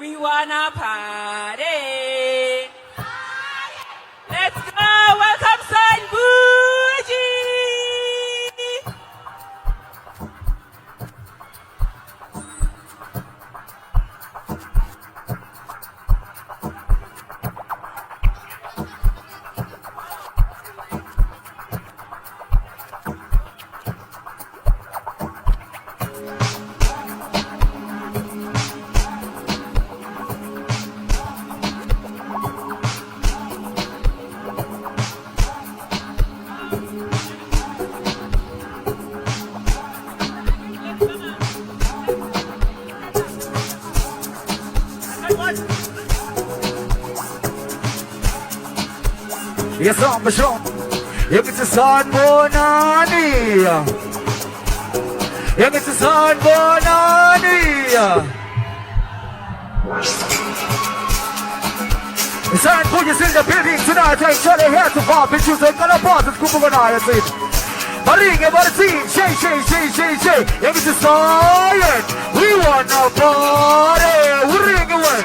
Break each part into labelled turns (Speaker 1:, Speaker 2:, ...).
Speaker 1: We wanna party. Let's go. Welcome, Son Bougie.
Speaker 2: Yes, I'm sure. You get to son Bonani. You get to son Bonani. Son Bougie in the building tonight. I'm sure they have to pop. It's just like a boss. It's cool. I see. Maringa, Martin, Shay. You get to silent. We want a party. We're ring away.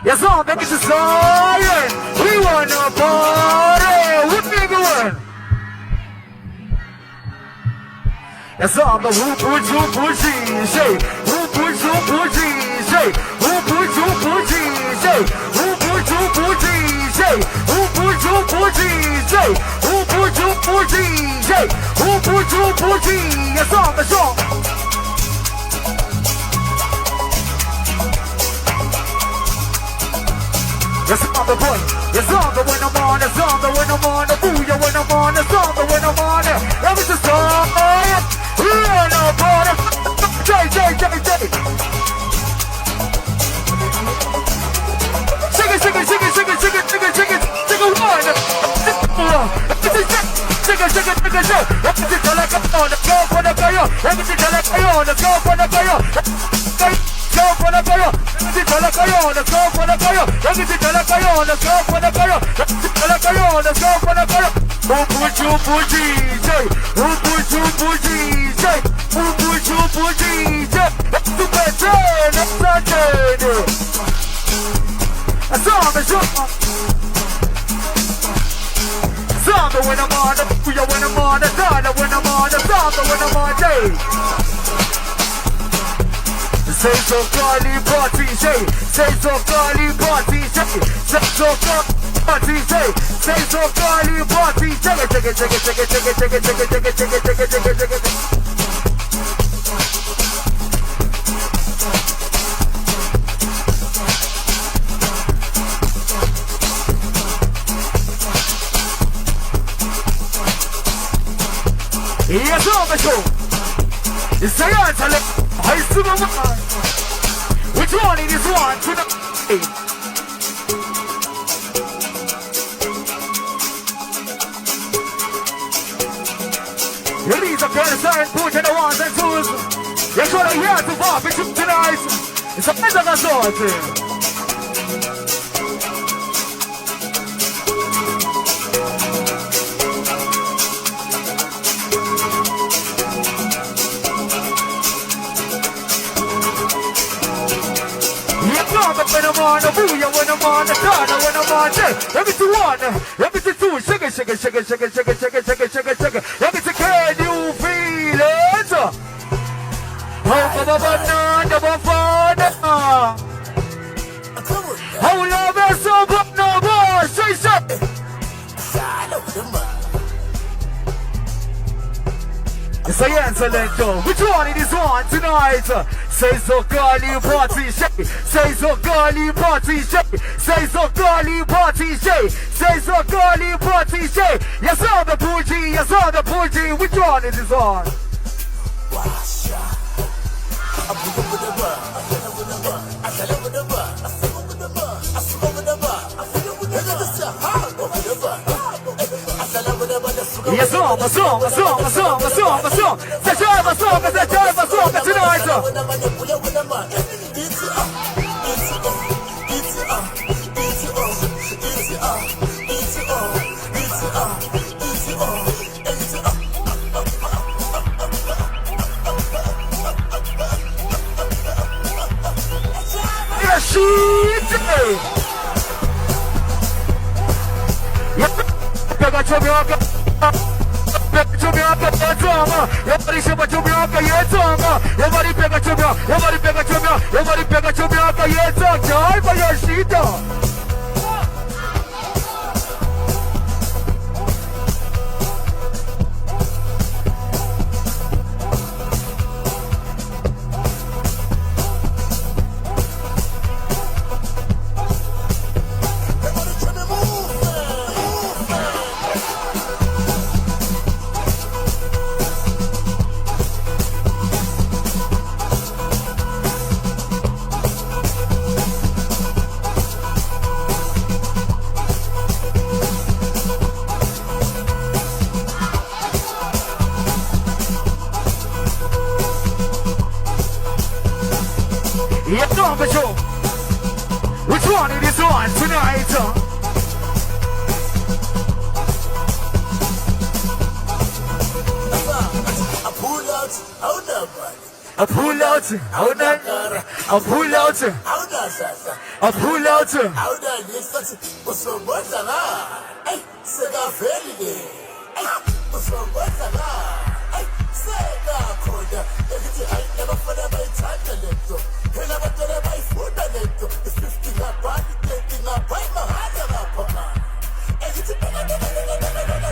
Speaker 2: Yes, I'm making the silent. We want a party. What nigga want? Yes, I'm the whoop, say. Whoop, say. Whoop, say. Whoop, say. Whoop, say. Whoop, say. Yes, I'm the song. Yes, I'm the boy. Yes, I'm the when I'm on. Yes, I'm the when I'm on. The booyah when I'm on. Yes, I'm the when I'm on. Let me just song. We on a party. Jay. Shake it. Go for the fire, let's go for the fire, let's go for the fire, let's go for the fire, let's go for the fire, let's go for the fire. Who put you, say? Who put you, say? Who put you, say? To better, that's not it. That's all the show. Samba when I'm on, the booyah when I'm on, the Dada when I'm on, the Samba when I'm on, day. Say so Carly party, say so Carly party, say so Carly party, say so Carly party, check it. Yes, I'm the show. It's a answer. I see the one. Which one it is one to the Release a kind of sign, put in the ones and twos. You're sure to hear to pop it tonight. It's a better than sort. When I'm on the booyah, when I'm on the Dada, when I'm on day. Let me see one, let me see two. Shake it. Let me see, can you feel it? Oh, banana, banana. Oh, love is so banana. Say. It's a answer, Lento. Which one it is on tonight? Say so girly party, shake. Say so girly party, shake. Say so girly party, shake. Say so girly party, shake. Yes, all the bougie, yes, all the bougie. Which one it is on? Yes, a song. Let's drive a song tonight. shit. Pega chumioka. Pega chumioka yetoma. Everybody sheba chumioka yetoma. Everybody pega chumioka. Everybody pega chumioka. Everybody pega chumioka yetoma. Joy for your shit. Yes, on the show. Which one is this one tonight?
Speaker 3: I pull out, how nobody.
Speaker 2: I pull out, how that? I pull out,
Speaker 3: How does that?
Speaker 2: I pull out.
Speaker 3: How does this? What's so much of that? Hey, Sega Ferry. Hey, what's so much of that? Hey, Sega Coda. I never for the by Tagalento. He never told the by Fundamento. It's 50 up, taking up by my heart.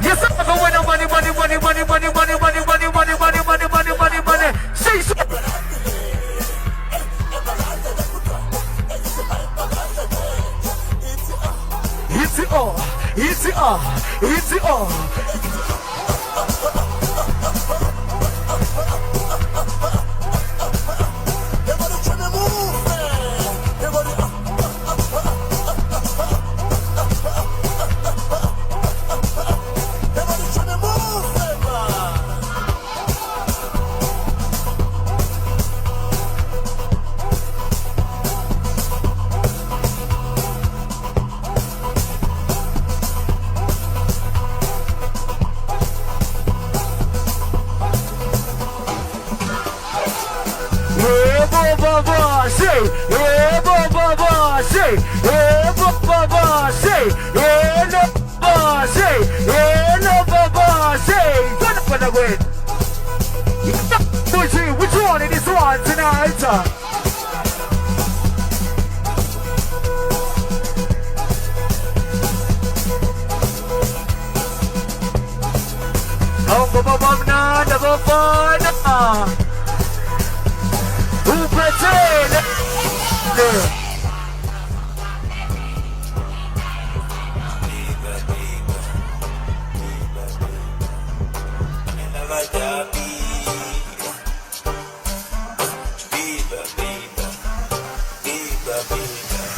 Speaker 2: Yes, I have a winner, money, money, money, money, money, money, money, money, money, money, money, money, money, money. Say so. It's it all, it's it all, it's it all.
Speaker 3: Everybody trying to move, man. Everybody. Everybody trying to move, man.
Speaker 2: Yeah, Baba, say, yeah, Baba, say, yeah, Baba, say, yeah, no, Baba, say, yeah, no, Baba, say. Gonna win. Which one is this one tonight? Oh, Baba, na, never fun. Who pretend?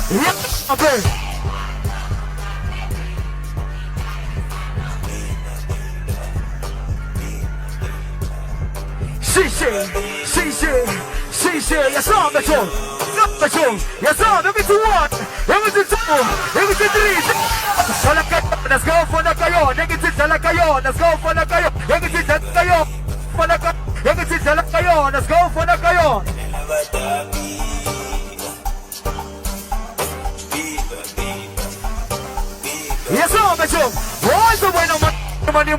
Speaker 2: Yeah, okay. She, jag sa med tjong, jag sa med mitt ord, jag vill inte två, jag vill inte drit. Alla kajoner ska få na kajon, jag vill inte alla kajoner ska få na kajon, jag vill inte alla kajon, jag vill inte alla kajoner ska få na kajon. Jag sa med tjong, vad så bueno man. Money.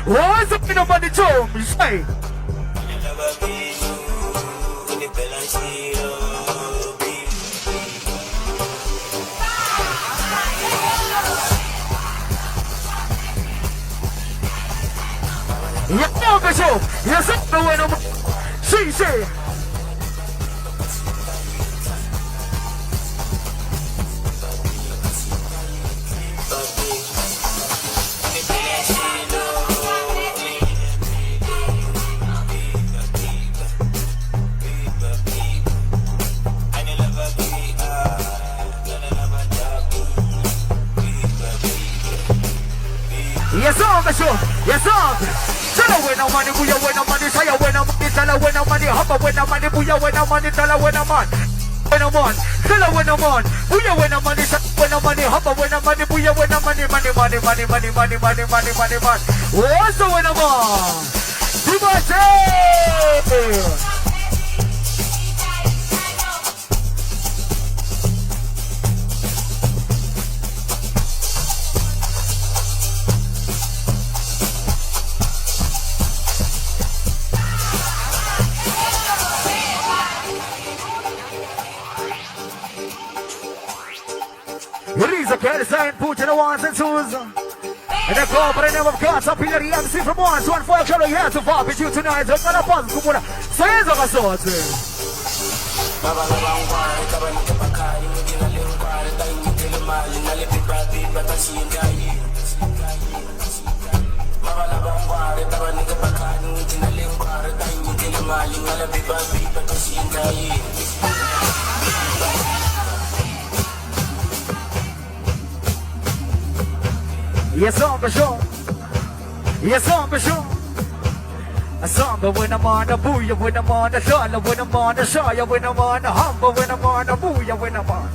Speaker 2: What's up in the money too? Say. Yes, no bueno. Sí. Yes, Tala buena money, buya buena money, saya buena money, tala buena money, hapa buena money, buya buena money, tala buena man. Buena man, tala buena man, buya buena money, tala buena money, hapa buena money, buya buena money, money. What's the buena man? Timothy! can't sign, put in the ones and twos. And the call for the name of God, some people here to see from once, one for each other here to fall with you tonight. So, I'm going to put it. So, here's what I saw. Yes, on for sure. Yes, on for sure. A samba when I'm on the booyah, when I'm on the dollar, when I'm on the shire, when I'm on the humble, when I'm on the booyah, when I'm on.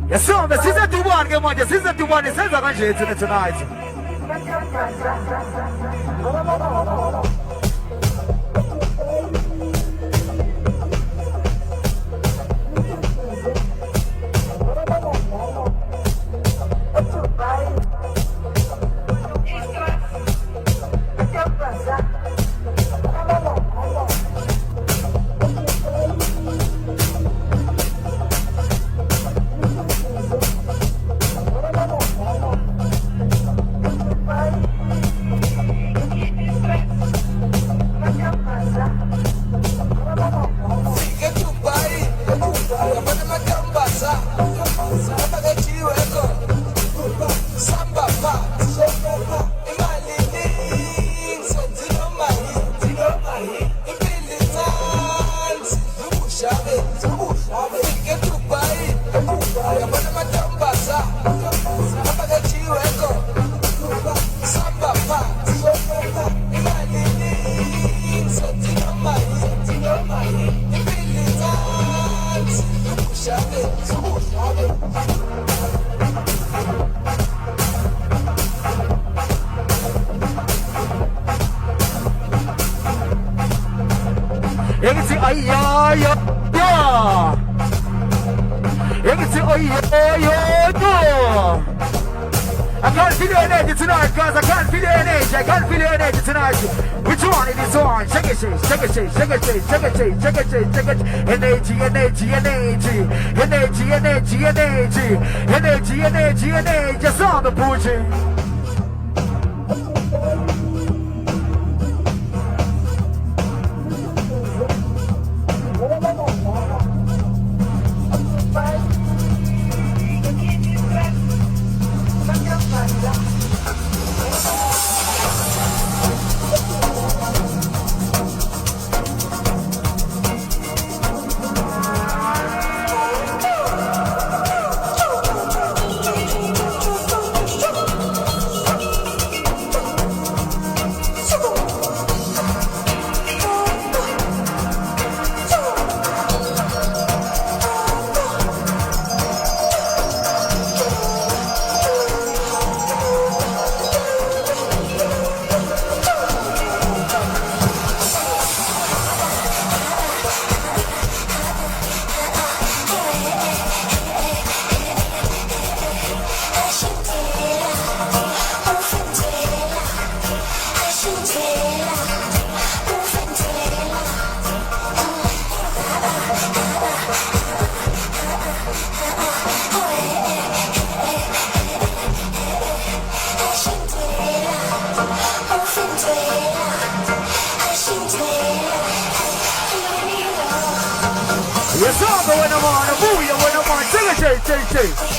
Speaker 2: Yes, sir, this is a 2-1 game on this is a 2-1. This is a good tonight. I can't feel your energy tonight, guys. I can't feel your energy. I can't feel your energy tonight. Which one is this one? Shake it, shake it, shake it, shake it, shake it, shake it, shake it, shake it. Energy, energy, energy, energy, energy, energy, energy, energy, energy. Just on the pushing. Yes, I'm when I'm on a booyah, when I'm on, take it.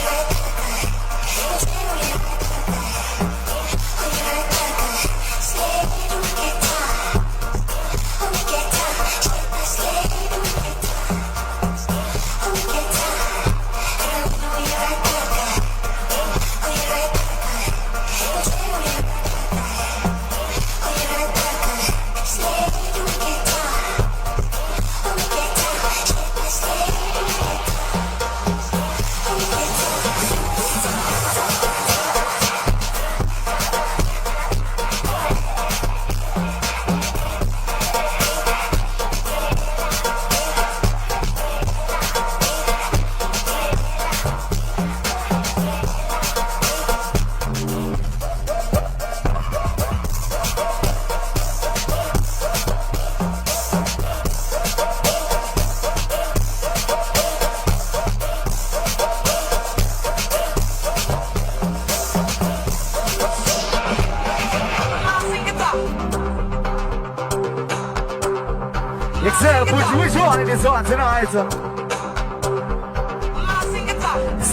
Speaker 2: Except which one in this one tonight?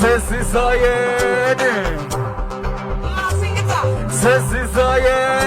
Speaker 2: This is a yeah. This is a yeah.